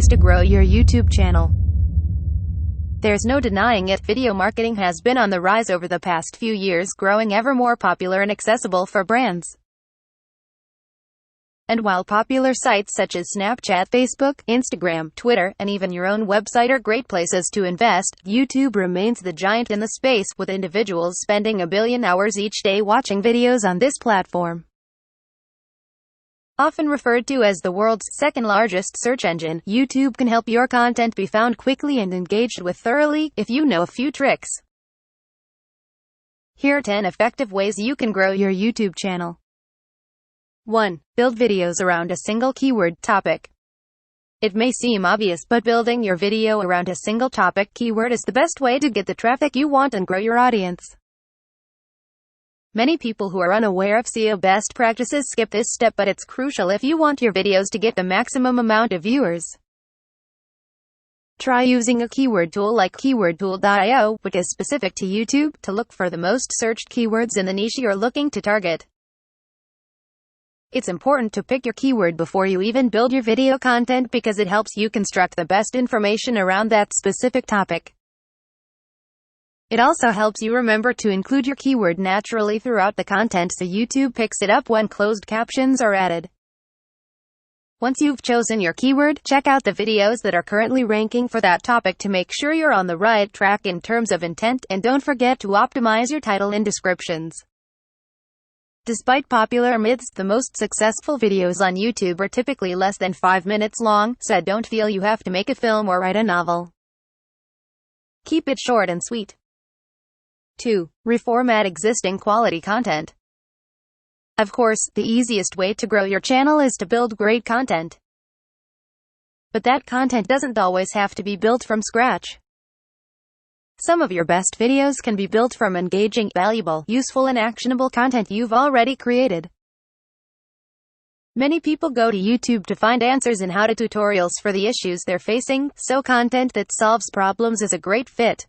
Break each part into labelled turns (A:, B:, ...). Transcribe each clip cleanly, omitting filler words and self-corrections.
A: to grow your YouTube channel. There's no denying it, video marketing has been on the rise over the past few years, growing ever more popular and accessible for brands. And while popular sites such as Snapchat, Facebook, Instagram, Twitter, and even your own website are great places to invest, YouTube remains the giant in the space, with individuals spending 1 billion hours each day watching videos on this platform. Often referred to as the world's second largest search engine, YouTube can help your content be found quickly and engaged with thoroughly, if you know a few tricks. Here are 10 effective ways you can grow your YouTube channel. 1. Build videos around a single keyword topic. It may seem obvious, but building your video around a single topic keyword is the best way to get the traffic you want and grow your audience. Many people who are unaware of SEO best practices skip this step, but it's crucial if you want your videos to get the maximum amount of viewers. Try using a keyword tool like keywordtool.io, which is specific to YouTube, to look for the most searched keywords in the niche you're looking to target. It's important to pick your keyword before you even build your video content, because it helps you construct the best information around that specific topic. It also helps you remember to include your keyword naturally throughout the content, so YouTube picks it up when closed captions are added. Once you've chosen your keyword, check out the videos that are currently ranking for that topic to make sure you're on the right track in terms of intent, and don't forget to optimize your title and descriptions. Despite popular myths, the most successful videos on YouTube are typically less than 5 minutes long, so don't feel you have to make a film or write a novel. Keep it short and sweet. 2. Reformat existing quality content. Of course, the easiest way to grow your channel is to build great content. But that content doesn't always have to be built from scratch. Some of your best videos can be built from engaging, valuable, useful and actionable content you've already created. Many people go to YouTube to find answers and how-to tutorials for the issues they're facing, so content that solves problems is a great fit.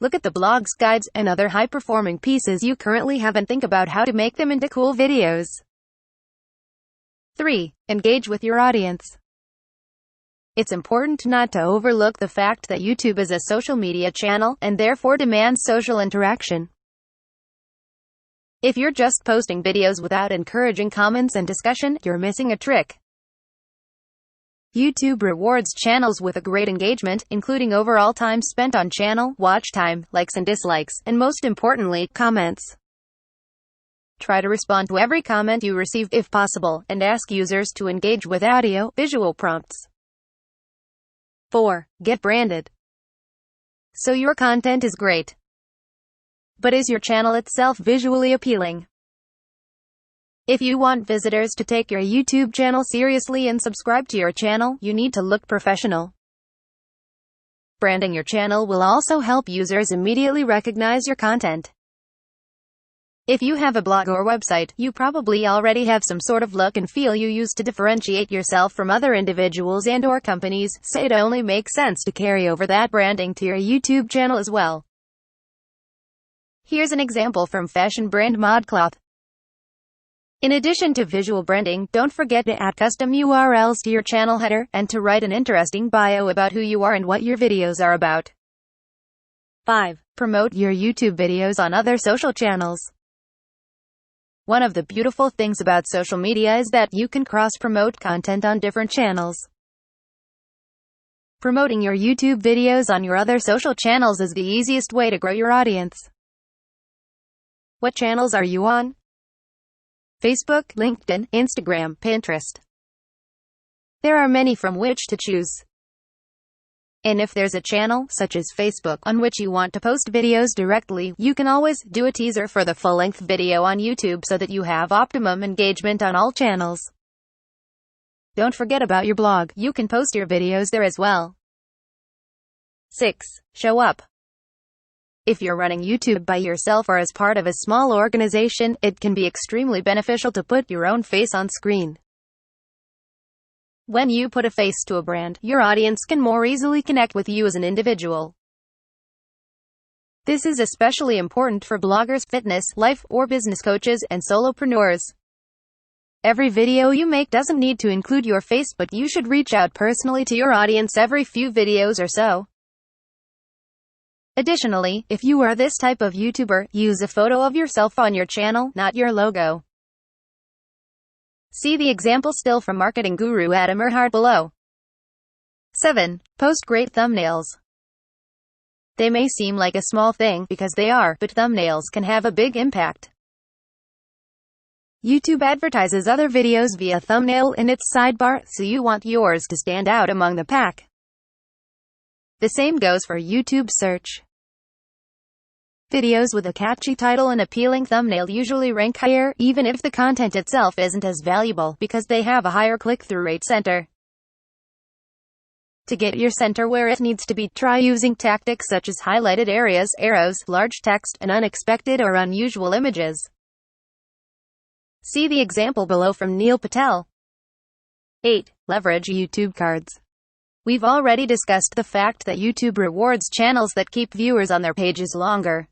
A: Look at the blogs, guides, and other high-performing pieces you currently have and think about how to make them into cool videos. 3. Engage with your audience. It's important not to overlook the fact that YouTube is a social media channel, and therefore demands social interaction. If you're just posting videos without encouraging comments and discussion, you're missing a trick. YouTube rewards channels with a great engagement, including overall time spent on channel, watch time, likes and dislikes, and most importantly, comments. Try to respond to every comment you receive if possible, and ask users to engage with audio, visual prompts. 4. Get branded. So your content is great. But is your channel itself visually appealing? If you want visitors to take your YouTube channel seriously and subscribe to your channel, you need to look professional. Branding your channel will also help users immediately recognize your content. If you have a blog or website, you probably already have some sort of look and feel you use to differentiate yourself from other individuals and/or companies, so it only makes sense to carry over that branding to your YouTube channel as well. Here's an example from fashion brand ModCloth. In addition to visual branding, don't forget to add custom URLs to your channel header, and to write an interesting bio about who you are and what your videos are about. 5. Promote your YouTube videos on other social channels. One of the beautiful things about social media is that you can cross-promote content on different channels. Promoting your YouTube videos on your other social channels is the easiest way to grow your audience. What channels are you on? Facebook, LinkedIn, Instagram, Pinterest. There are many from which to choose. And if there's a channel, such as Facebook, on which you want to post videos directly, you can always do a teaser for the full-length video on YouTube so that you have optimum engagement on all channels. Don't forget about your blog. You can post your videos there as well. 6. Show up. If you're running YouTube by yourself or as part of a small organization, it can be extremely beneficial to put your own face on screen. When you put a face to a brand, your audience can more easily connect with you as an individual. This is especially important for bloggers, fitness, life, or business coaches, and solopreneurs. Every video you make doesn't need to include your face, but you should reach out personally to your audience every few videos or so. Additionally, if you are this type of YouTuber, use a photo of yourself on your channel, not your logo. See the example still from marketing guru Adam Erhard below. 7. Post great thumbnails. They may seem like a small thing, because they are, but thumbnails can have a big impact. YouTube advertises other videos via thumbnail in its sidebar, so you want yours to stand out among the pack. The same goes for YouTube search. Videos with a catchy title and appealing thumbnail usually rank higher, even if the content itself isn't as valuable, because they have a higher click-through rate center. To get your center where it needs to be, try using tactics such as highlighted areas, arrows, large text, and unexpected or unusual images. See the example below from Neil Patel. 8. Leverage YouTube cards. We've already discussed the fact that YouTube rewards channels that keep viewers on their pages longer.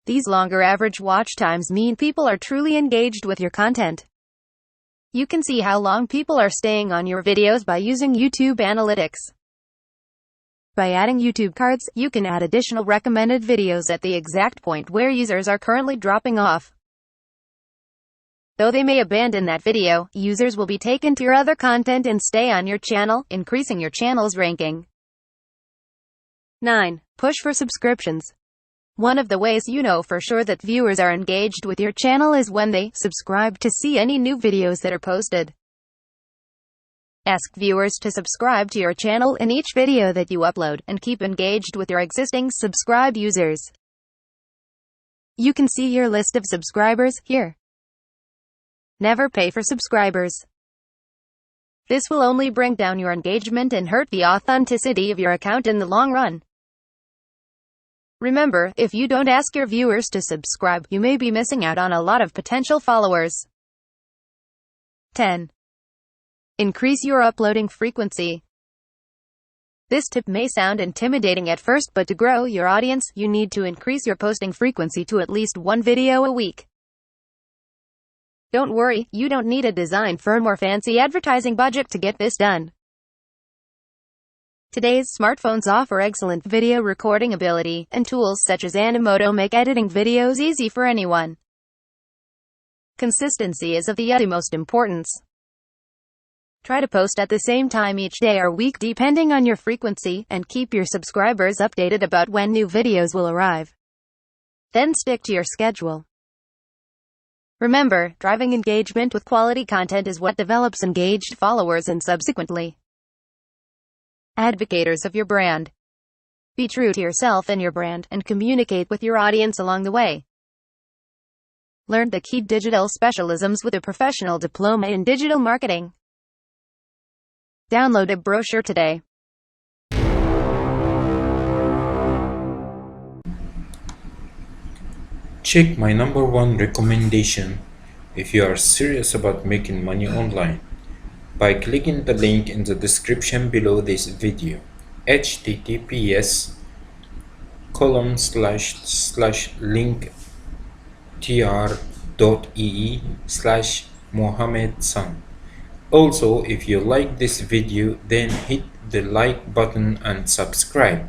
A: These longer average watch times mean people are truly engaged with your content. You can see how long people are staying on your videos by using YouTube Analytics. By adding YouTube cards, you can add additional recommended videos at the exact point where users are currently dropping off. Though they may abandon that video, users will be taken to your other content and stay on your channel, increasing your channel's ranking. 9. Push for subscriptions. One of the ways you know for sure that viewers are engaged with your channel is when they subscribe to see any new videos that are posted. Ask viewers to subscribe to your channel in each video that you upload, and keep engaged with your existing subscribed users. You can see your list of subscribers here. Never pay for subscribers. This will only bring down your engagement and hurt the authenticity of your account in the long run. Remember, if you don't ask your viewers to subscribe, you may be missing out on a lot of potential followers. 10. Increase your uploading frequency. This tip may sound intimidating at first, but to grow your audience, you need to increase your posting frequency to at least one video a week. Don't worry, you don't need a design firm or fancy advertising budget to get this done. Today's smartphones offer excellent video recording ability, and tools such as Animoto make editing videos easy for anyone. Consistency is of the utmost importance. Try to post at the same time each day or week depending on your frequency, and keep your subscribers updated about when new videos will arrive. Then stick to your schedule. Remember, driving engagement with quality content is what develops engaged followers and subsequently advocates of your brand. Be true to yourself and your brand, and communicate with your audience along the way. Learn the key digital specialisms with a professional diploma in digital marketing. Download a brochure today.
B: Check my #1 recommendation if you are serious about making money online by clicking the link in the description below this video. https://linktr.ee/Mohammed San. Also, if you like this video, then hit the like button and subscribe.